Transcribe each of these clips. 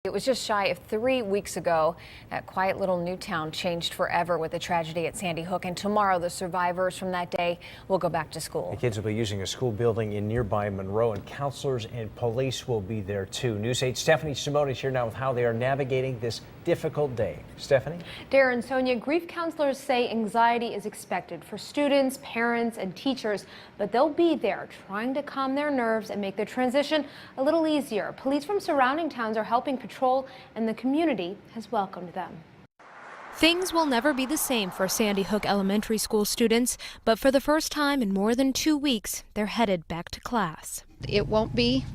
It was just shy of 3 weeks ago that quiet little Newtown changed forever with the tragedy at Sandy Hook, and tomorrow the survivors from that day will go back to school. The kids will be using a school building in nearby Monroe, and counselors and police will be there too. News 8's Stephanie Simone is here now with how they are navigating this difficult day. Stephanie? Darren, Sonia, grief counselors say anxiety is expected for students, parents, and teachers, but they'll be there trying to calm their nerves and make the transition a little easier. Police from surrounding towns are helping patrol, and the community has welcomed them. Things will never be the same for Sandy Hook Elementary School students, but for the first time in more than 2 weeks, they're headed back to class. It won't be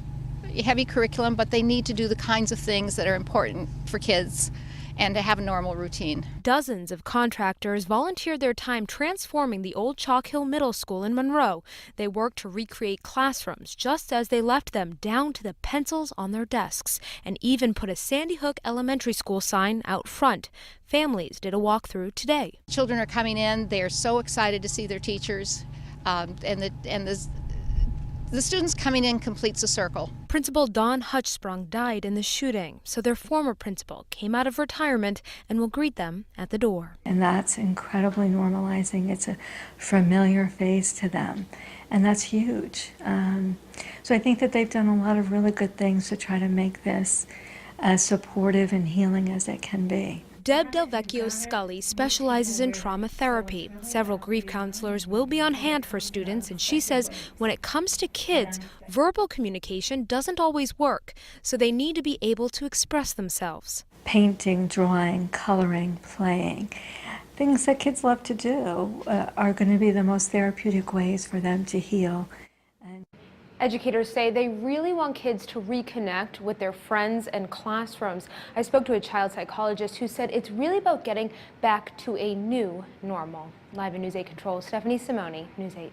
heavy curriculum, but they need to do the kinds of things that are important for kids and to have a normal routine. Dozens of contractors volunteered their time transforming the old Chalk Hill Middle School in Monroe. They worked to recreate classrooms just as they left them, down to the pencils on their desks, and even put a Sandy Hook Elementary School sign out front. Families did a walkthrough today. Children are coming in, they are so excited to see their teachers, the students coming in completes a circle. Principal Dawn Hutchsprung died in the shooting, so their former principal came out of retirement and will greet them at the door. And that's incredibly normalizing. It's a familiar face to them, and that's huge. So I think that they've done a lot of really good things to try to make this as supportive and healing as it can be. Deb Delvecchio Scully specializes in trauma therapy. Several grief counselors will be on hand for students, and she says when it comes to kids, verbal communication doesn't always work, so they need to be able to express themselves. Painting, drawing, coloring, playing, things that kids love to do are going to be the most therapeutic ways for them to heal. Educators say they really want kids to reconnect with their friends and classrooms. I spoke to a child psychologist who said it's really about getting back to a new normal. Live in News 8 Control, Stephanie Simone, News 8.